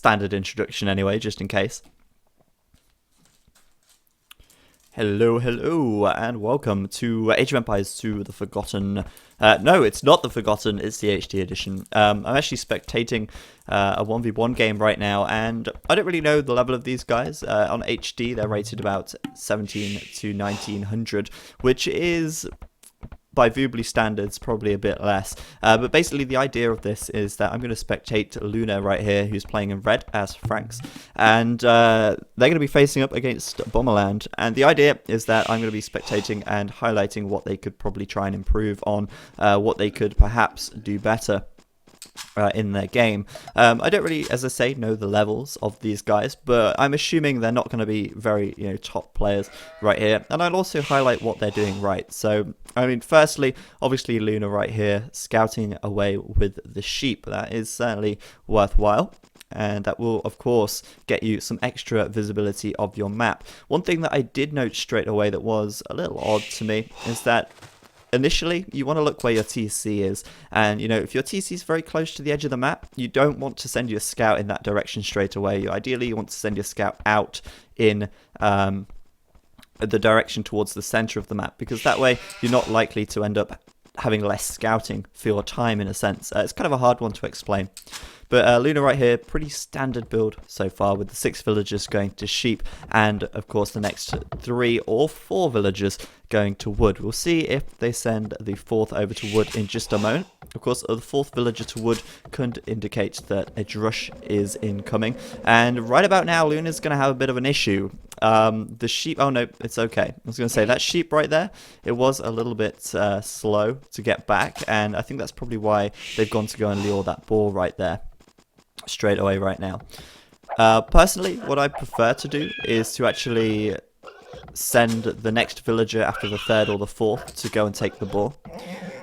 standard introduction anyway, just in case. Hello, hello, and welcome to Age of Empires 2, the Forgotten... no, it's not the Forgotten, it's the HD Edition. I'm actually spectating a 1v1 game right now, and I don't really know the level of these guys. On HD, they're rated about 17 to 1900, which is... by Vubly standards, probably a bit less. But basically the idea of this is that I'm going to spectate Luna right here, who's playing in red as Franks. And they're going to be facing up against Bomberland. And the idea is that I'm going to be spectating and highlighting what they could probably try and improve on, what they could perhaps do better. In their game. I don't really, as I say, know the levels of these guys, but I'm assuming they're not going to be very, top players right here. And I'll also highlight what they're doing right. So, I mean, firstly, obviously Luna right here, scouting away with the sheep. That is certainly worthwhile. And that will, of course, get you some extra visibility of your map. One thing that I did note straight away that was a little odd to me is that initially, you want to look where your TC is, and if your TC is very close to the edge of the map, you don't want to send your scout in that direction straight away. Ideally, you want to send your scout out in the direction towards the center of the map, because that way you're not likely to end up having less scouting for your time, in a sense. It's kind of a hard one to explain. But Luna right here, pretty standard build so far, with the 6 villagers going to sheep, and of course the next 3 or 4 villagers going to wood. We'll see if they send the 4th over to wood in just a moment. Of course, the 4th villager to wood could indicate that a drush is incoming. And right about now, Luna's going to have a bit of an issue. The sheep... oh no, it's okay. I was going to say, that sheep right there, it was a little bit slow to get back, and I think that's probably why they've gone to go and lure that boar right there straight away right now. Personally, what I prefer to do is to actually send the next villager after the 3rd or the 4th to go and take the boar.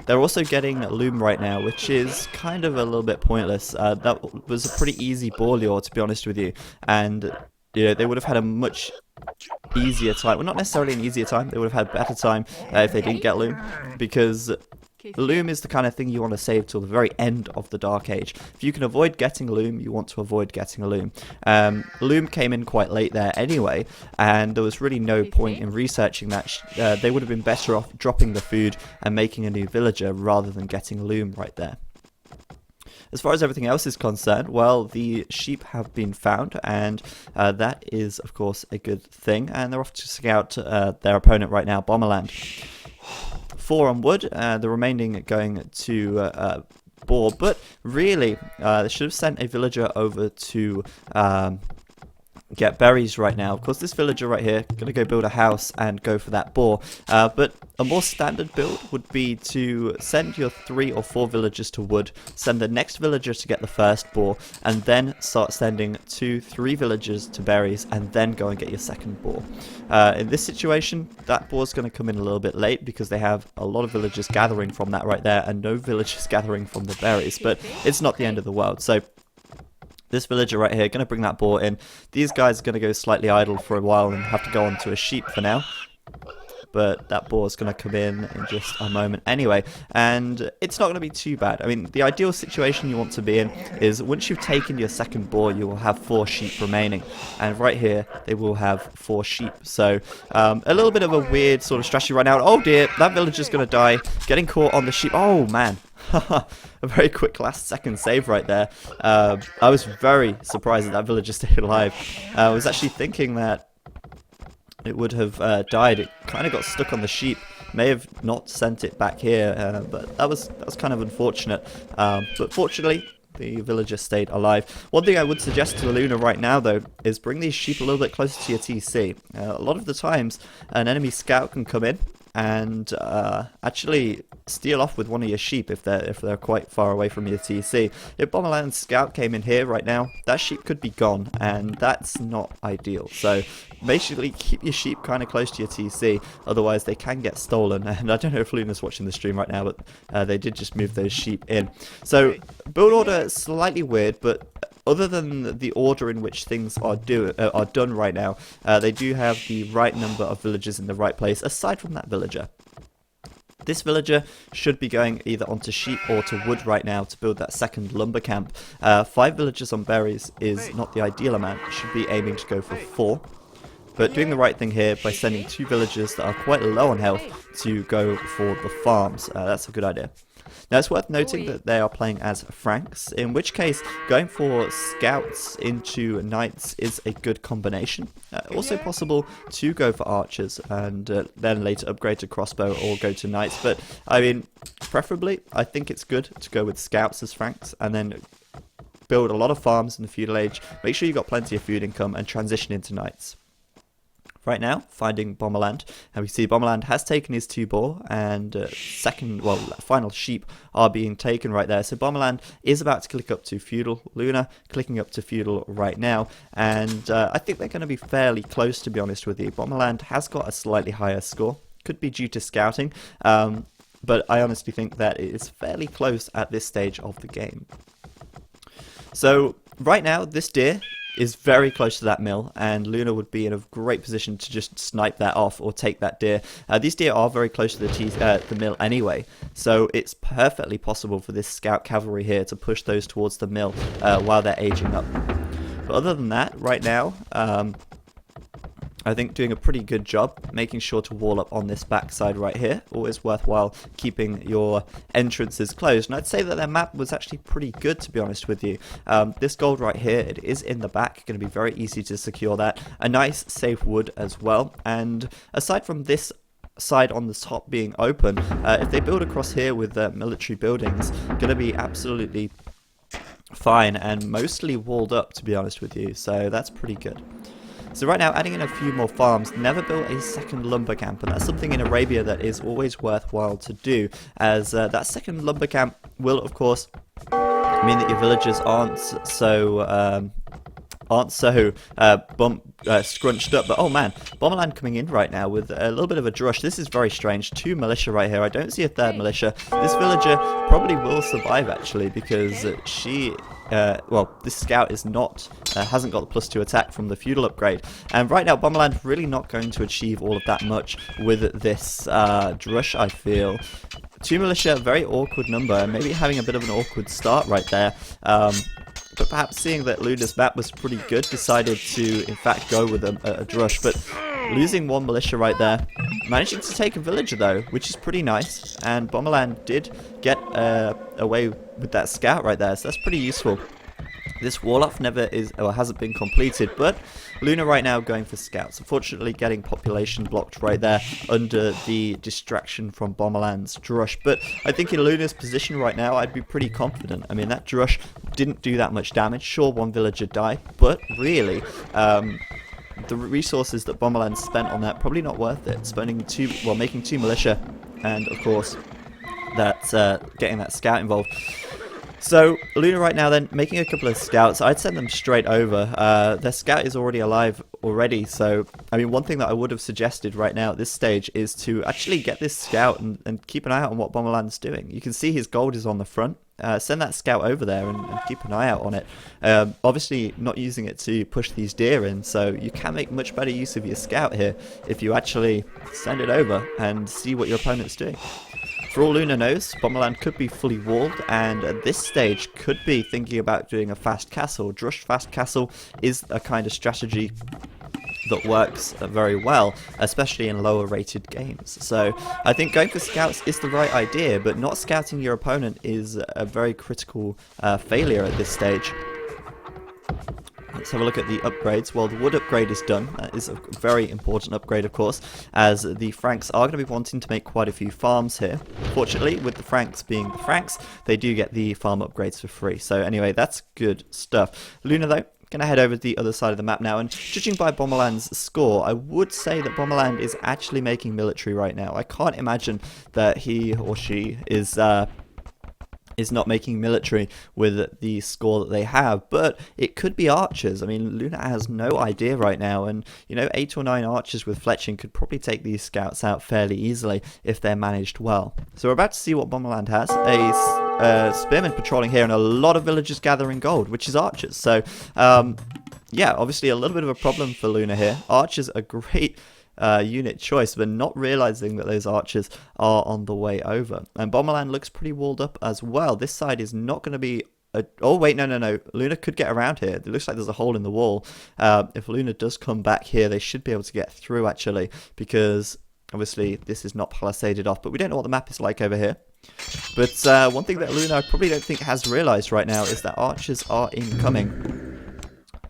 They're also getting loom right now, which is kind of a little bit pointless. That was a pretty easy boar lure, to be honest with you, and they would have had a much easier time. Well, not necessarily an easier time, they would have had a better time if they didn't get loom, because loom is the kind of thing you want to save till the very end of the Dark Age. If you can avoid getting loom, you want to avoid getting a loom. Loom came in quite late there anyway, and there was really no point in researching that. They would have been better off dropping the food and making a new villager rather than getting loom right there. As far as everything else is concerned, well, the sheep have been found, and that is, of course, a good thing. And they're off to scout their opponent right now, Bomberland. 4 on wood, the remaining going to boar, but really, they should have sent a villager over to get berries right now. Of course, this villager right here going to go build a house and go for that boar, but a more standard build would be to send your 3 or 4 villagers to wood, send the next villager to get the first boar, and then start sending 2, 3 villagers to berries, and then go and get your second boar. In this situation, that boar is going to come in a little bit late because they have a lot of villagers gathering from that right there, and no villagers gathering from the berries, but it's not the end of the world. So this villager right here, going to bring that boar in. These guys are going to go slightly idle for a while and have to go on to a sheep for now. But that boar is going to come in just a moment anyway. And it's not going to be too bad. I mean, the ideal situation you want to be in is once you've taken your second boar, you will have 4 sheep remaining. And right here, they will have 4 sheep. So a little bit of a weird sort of strategy right now. Oh dear, that villager's going to die. Getting caught on the sheep. Oh man. A very quick last second save right there. I was very surprised that villager stayed alive. I was actually thinking that it would have died. It kind of got stuck on the sheep. May have not sent it back here, but that was kind of unfortunate. But fortunately, the villager stayed alive. One thing I would suggest to Luna right now, though, is bring these sheep a little bit closer to your TC. A lot of the times, an enemy scout can come in and actually steal off with one of your sheep if they're quite far away from your TC. If Bomberland's scout came in here right now, that sheep could be gone, and that's not ideal. So basically keep your sheep kind of close to your TC, otherwise they can get stolen. And I don't know if Luna's watching the stream right now, but they did just move those sheep in. So build order slightly weird, but other than the order in which things are done right now, they do have the right number of villagers in the right place, aside from that villager. This villager should be going either onto sheep or to wood right now to build that second lumber camp. 5 villagers on berries is not the ideal amount. You should be aiming to go for 4. But doing the right thing here by sending 2 villagers that are quite low on health to go for the farms. That's a good idea. Now it's worth noting that they are playing as Franks, in which case going for scouts into knights is a good combination. Also possible to go for archers and then later upgrade to crossbow or go to knights, but I mean preferably I think it's good to go with scouts as Franks and then build a lot of farms in the feudal age, make sure you've got plenty of food income and transition into knights. Right now, finding Bomberland, and we see Bomberland has taken his 2 boar, and final sheep are being taken right there. So Bomberland is about to click up to feudal. Luna clicking up to feudal right now, and I think they're going to be fairly close, to be honest with you. Bomberland has got a slightly higher score, could be due to scouting, but I honestly think that it is fairly close at this stage of the game. So right now, this deer is very close to that mill, and Luna would be in a great position to just snipe that off or take that deer. These deer are very close to the mill anyway, so it's perfectly possible for this scout cavalry here to push those towards the mill while they're aging up. But other than that, right now, I think doing a pretty good job making sure to wall up on this backside right here. Always worthwhile keeping your entrances closed. And I'd say that their map was actually pretty good, to be honest with you. This gold right here, it is in the back. Going to be very easy to secure that. A nice safe wood as well. And aside from this side on the top being open, if they build across here with military buildings, going to be absolutely fine and mostly walled up, to be honest with you. So that's pretty good. So right now, adding in a few more farms, never built a second lumber camp, and that's something in Arabia that is always worthwhile to do, as that second lumber camp will, of course, mean that your villagers aren't so scrunched up. But oh man, Bomberland coming in right now with a little bit of a drush. This is very strange. 2 militia right here. I don't see a 3rd militia. This villager probably will survive actually, because this scout is not hasn't got the +2 attack from the feudal upgrade, and right now Bomberland really not going to achieve all of that much with this drush. I feel 2 militia, very awkward number, maybe having a bit of an awkward start right there. But perhaps seeing that Luna's map was pretty good, decided to in fact go with a drush, but losing 1 militia right there. Managing to take a villager though, which is pretty nice, and Bomberland did get away with that scout right there, so that's pretty useful. This wall-off hasn't been completed, but Luna right now going for scouts. Unfortunately, getting population blocked right there under the distraction from Bomberland's drush. But I think in Luna's position right now, I'd be pretty confident. I mean, that drush didn't do that much damage. Sure, 1 villager died, but really, the resources that Bomberland spent on that, probably not worth it. Making 2 militia, and of course, getting that scout involved. So, Luna right now then, making a couple of scouts. I'd send them straight over. Their scout is already alive already, so, I mean, one thing that I would have suggested right now at this stage is to actually get this scout and keep an eye out on what Bomberland's doing. You can see his gold is on the front. Send that scout over there and keep an eye out on it. Obviously, not using it to push these deer in, so you can make much better use of your scout here if you actually send it over and see what your opponent's doing. For all Luna knows, Bomberland could be fully walled, and at this stage could be thinking about doing a fast castle. Drush fast castle is a kind of strategy that works very well, especially in lower rated games. So I think going for scouts is the right idea, but not scouting your opponent is a very critical failure at this stage. Let's have a look at the upgrades. Well, the wood upgrade is done. That is a very important upgrade, of course, as the Franks are going to be wanting to make quite a few farms here. Fortunately, with the Franks being the Franks, they do get the farm upgrades for free. So anyway, that's good stuff. Luna, though, going to head over to the other side of the map now, and judging by Bomberland's score, I would say that Bomberland is actually making military right now. I can't imagine that he or she is not making military with the score that they have, but it could be archers. I mean, Luna has no idea right now, and 8 or 9 archers with fletching could probably take these scouts out fairly easily if they're managed well. So we're about to see what Bomberland has. A spearman patrolling here and a lot of villagers gathering gold, which is archers. So yeah, obviously a little bit of a problem for Luna here. Archers are great unit choice, but not realizing that those archers are on the way over. And Bomberland looks pretty walled up as well. This side is not going to be... oh, wait, no. Luna could get around here. It looks like there's a hole in the wall. If Luna does come back here, they should be able to get through, actually, because obviously this is not palisaded off. But we don't know what the map is like over here. But one thing that Luna I probably don't think has realized right now is that archers are incoming.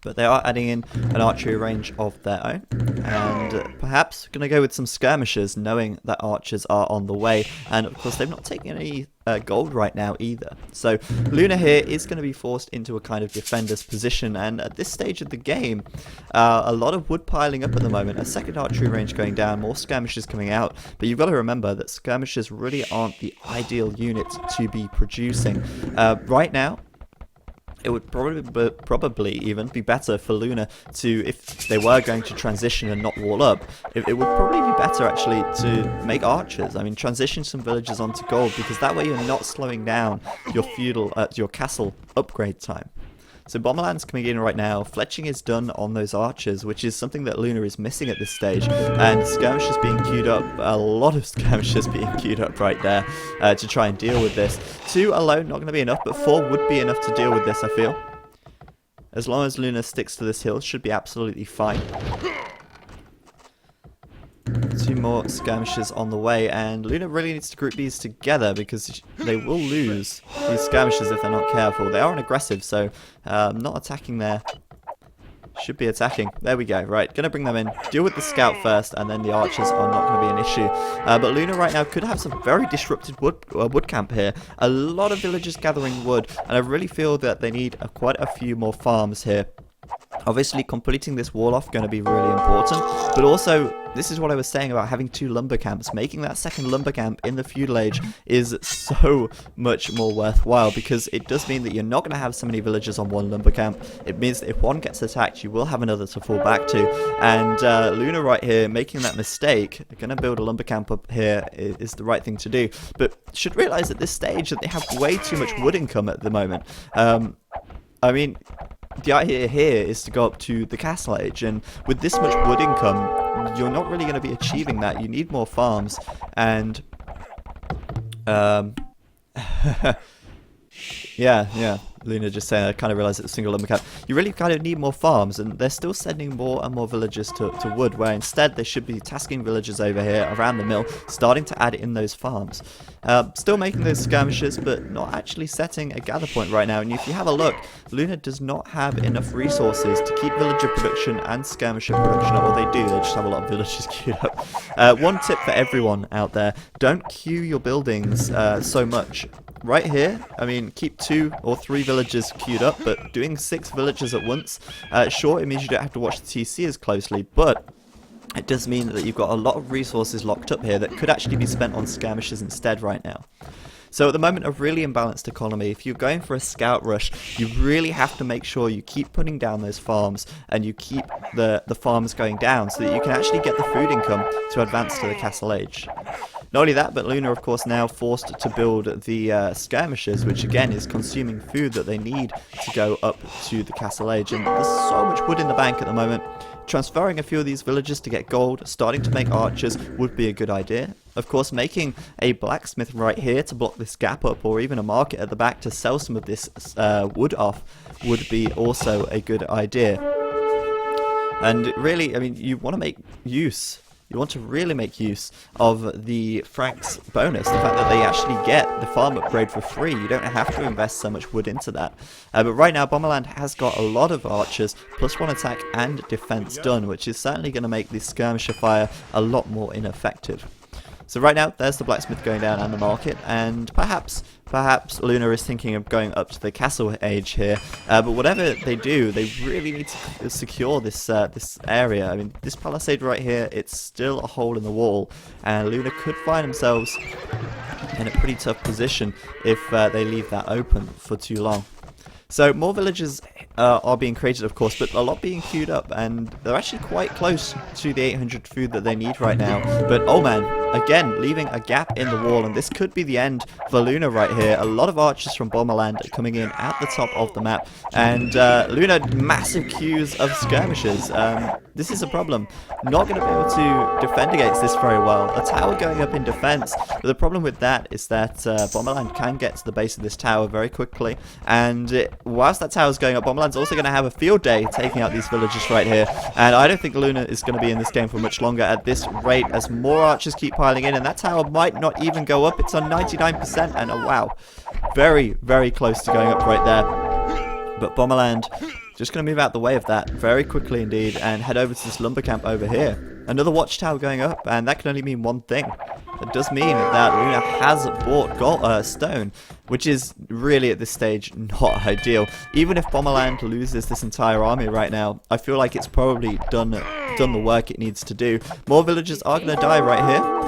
But they are adding in an archery range of their own, and perhaps going to go with some skirmishers, knowing that archers are on the way. And of course, they've not taken any gold right now either. So Luna here is going to be forced into a kind of defender's position, and at this stage of the game, a lot of wood piling up at the moment, a second archery range going down, more skirmishers coming out. But you've got to remember that skirmishers really aren't the ideal unit to be producing. Right now, it would probably even be better for Luna to, if they were going to transition and not wall up, it would probably be better actually to make archers. I mean, transition some villagers onto gold, because that way you're not slowing down your your castle upgrade time. So Bomberland's coming in right now. Fletching is done on those archers, which is something that Luna is missing at this stage. And skirmishers being queued up, a lot of skirmishers being queued up right there to try and deal with this. 2 alone, not going to be enough, but 4 would be enough to deal with this, I feel. As long as Luna sticks to this hill, should be absolutely fine. 2 more skirmishers on the way, and Luna really needs to group these together, because they will lose these skirmishers if they're not careful. They are aggressive, so not attacking there. Should be attacking. There we go. Right, gonna bring them in. Deal with the scout first, and then the archers are not going to be an issue. But Luna right now could have some very disrupted wood camp here. A lot of villagers gathering wood, and I really feel that they need quite a few more farms here. Obviously, completing this wall off going to be really important, but also, this is what I was saying about having 2 lumber camps. Making that second lumber camp in the feudal age is so much more worthwhile, because it does mean that you're not going to have so many villagers on one lumber camp. It means that if one gets attacked, you will have another to fall back to. And Luna right here, making that mistake, going to build a lumber camp up here is the right thing to do, but should realize at this stage that they have way too much wood income at the moment. I mean, the idea here is to go up to the castle age, and with this much wood income, you're not really going to be achieving that. You need more farms, and yeah, Luna just saying, I kind of realised it's a single lumber camp. You really kind of need more farms, and they're still sending more and more villagers to wood, where instead they should be tasking villagers over here around the mill, starting to add in those farms. Still making those skirmishers, but not actually setting a gather point right now. And if you have a look, Luna does not have enough resources to keep villager production and skirmisher production up. Well, they do, they just have a lot of villagers queued up. One tip for everyone out there, don't queue your buildings so much. Right here, I mean, keep 2 or 3 villagers queued up, but doing 6 villagers at once, sure, it means you don't have to watch the TC as closely, but it does mean that you've got a lot of resources locked up here that could actually be spent on skirmishers instead right now. So at the moment, a really imbalanced economy. If you're going for a scout rush, you really have to make sure you keep putting down those farms, and you keep the farms going down, so that you can actually get the food income to advance to the castle age. Not only that, but Luna, of course, now forced to build the skirmishers, which again is consuming food that they need to go up to the castle age. And there's so much wood in the bank at the moment. Transferring a few of these villagers to get gold, starting to make archers, would be a good idea. Of course, making a blacksmith right here to block this gap up, or even a market at the back to sell some of this wood off, would be also a good idea. And really, I mean, you want to make use. You want to really make use of the Frank's bonus, the fact that they actually get the farm upgrade for free. You don't have to invest so much wood into that. But right now, Bomberland has got a lot of archers, +1 attack and defense done, which is certainly going to make the skirmisher fire a lot more ineffective. So right now, there's the blacksmith going down and the market, and perhaps Luna is thinking of going up to the castle age here. But whatever they do, they really need to secure this this area. I mean, this palisade right here, it's still a hole in the wall, and Luna could find themselves in a pretty tough position if they leave that open for too long. So more villages are being created, of course, but a lot being queued up, and they're actually quite close to the 800 food that they need right now. But oh man, again, leaving a gap in the wall, and this could be the end for Luna right here. A lot of archers from Bomberland are coming in at the top of the map, and Luna, massive queues of skirmishers. This is a problem. Not going to be able to defend against this very well. A tower going up in defense, but the problem with that is that Bomberland can get to the base of this tower very quickly, and whilst that tower's going up, Bomberland's also going to have a field day taking out these villagers right here, and I don't think Luna is going to be in this game for much longer at this rate as more archers keep piling in, and that tower might not even go up. It's on 99%, and wow, very, very close to going up right there. But Bomberland just going to move out the way of that very quickly indeed and head over to this lumber camp over here. Another watchtower going up, and that can only mean one thing. It does mean that Luna has bought gold, stone, which is really at this stage not ideal. Even if Bomberland loses this entire army right now, I feel like it's probably done the work it needs to do. More villagers are going to die right here.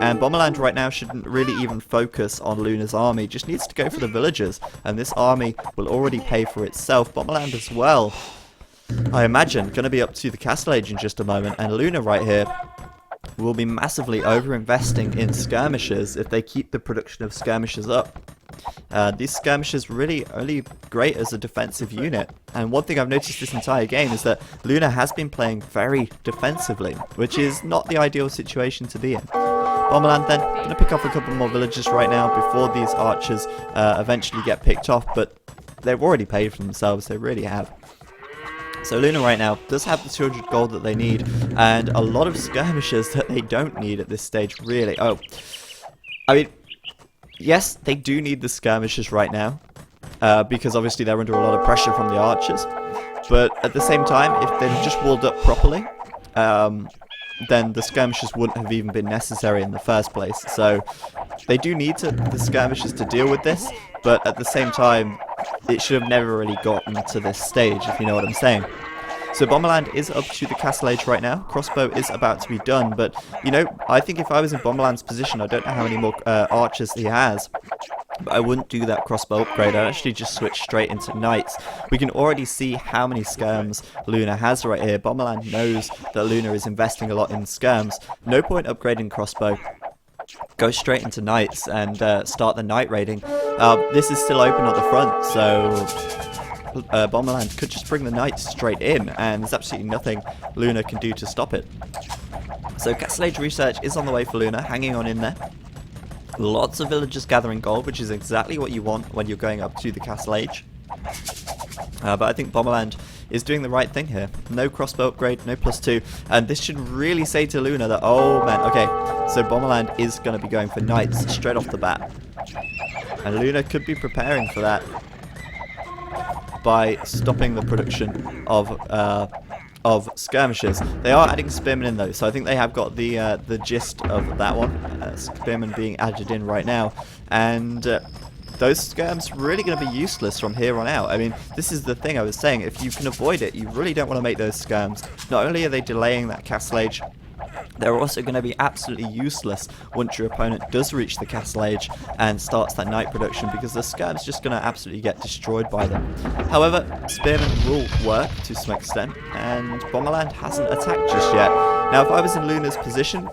And Bomberland right now shouldn't really even focus on Luna's army, just needs to go for the villagers, and this army will already pay for itself. Bomberland as well, I imagine, going to be up to the Castle Age in just a moment, and Luna right here will be massively over-investing in skirmishers if they keep the production of skirmishers up. These skirmishers really only great as a defensive unit, and one thing I've noticed this entire game is that Luna has been playing very defensively, which is not the ideal situation to be in. Bomberland then, going to pick off a couple more villagers right now before these archers eventually get picked off, but they've already paid for themselves, they really have. So Luna right now does have the 200 gold that they need, and a lot of skirmishers that they don't need at this stage, really. Oh, I mean, yes, they do need the skirmishers right now, because obviously they're under a lot of pressure from the archers, but at the same time, if they'd just walled up properly, then the skirmishers wouldn't have even been necessary in the first place. So they do need the skirmishers to deal with this, but at the same time, it should have never really gotten to this stage, if you know what I'm saying. So Bomberland is up to the Castle Age right now. Crossbow is about to be done, but, you know, I think if I was in Bomberland's position, I don't know how many more archers he has, but I wouldn't do that crossbow upgrade. I'd actually just switch straight into knights. We can already see how many skirms Luna has right here. Bomberland knows that Luna is investing a lot in skirms. No point upgrading crossbow. Go straight into knights and start the knight raiding. This is still open at the front, so Bomberland could just bring the knights straight in, and there's absolutely nothing Luna can do to stop it. So Castle Age research is on the way for Luna, hanging on in there. Lots of villagers gathering gold, which is exactly what you want when you're going up to the Castle Age. But I think Bomberland is doing the right thing here. No crossbow upgrade, no +2, and this should really say to Luna that, oh man, okay, so Bomberland is going to be going for knights straight off the bat. And Luna could be preparing for that by stopping the production of skirmishers. They are adding spearmen in though, so I think they have got the gist of that one. Spearmen being added in right now, and those skirms really going to be useless from here on out. I mean, this is the thing I was saying, if you can avoid it, you really don't want to make those skirms. Not only are they delaying that Castle Age, they're also going to be absolutely useless once your opponent does reach the Castle Age and starts that knight production, because the skirm's just going to absolutely get destroyed by them. However, spearmen will work to some extent, and Bomberland hasn't attacked just yet. Now, if I was in Luna's position,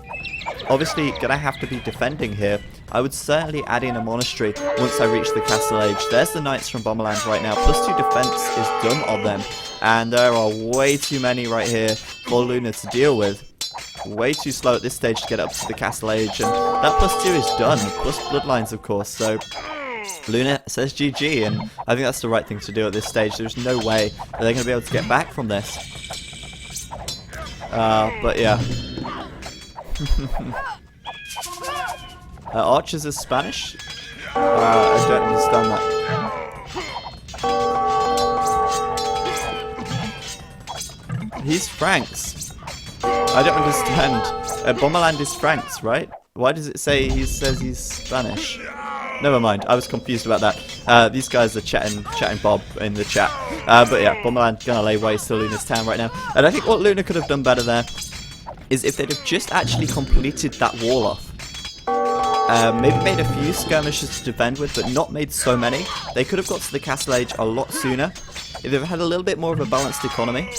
obviously going to have to be defending here. I would certainly add in a monastery once I reach the Castle Age. There's the knights from Bomberland right now. +2 defense is done on them, and there are way too many right here for Luna to deal with. Way too slow at this stage to get up to the Castle Age, and that +2 is done, plus bloodlines of course, so Luna says GG, and I think that's the right thing to do at this stage. There's no way that they're going to be able to get back from this. But yeah. Archers is Spanish? I don't understand that. He's Franks. I don't understand. Bomberland is Franks, right? Why does it say he says he's Spanish? Never mind, I was confused about that. These guys are chatting Bob in the chat. But yeah, Bomberland gonna lay waste to Luna's town right now. And I think what Luna could have done better there is if they'd have just actually completed that wall off. Maybe made a few skirmishes to defend with, but not made so many. They could have got to the Castle Age a lot sooner if they've had a little bit more of a balanced economy.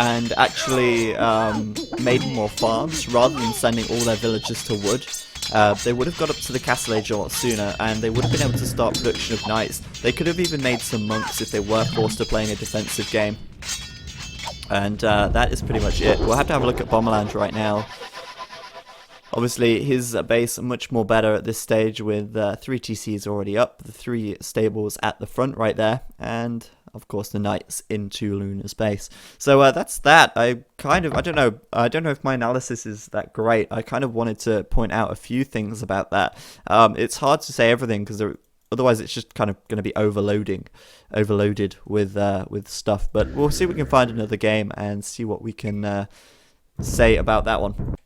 and actually made more farms rather than sending all their villagers to wood. They would have got up to the castle age a lot sooner, and they would have been able to start production of knights. They could have even made some monks if they were forced to playing a defensive game. And that is pretty much it. We'll have to have a look at Bomberland right now. Obviously, his base much more better at this stage with 3 TCs already up, the 3 stables at the front right there, and of course the knights into Luna's base. So that's that. I don't know if my analysis is that great. I kind of wanted to point out a few things about that. It's hard to say everything because otherwise it's just kind of going to be overloaded with stuff. But we'll see if we can find another game and see what we can say about that one.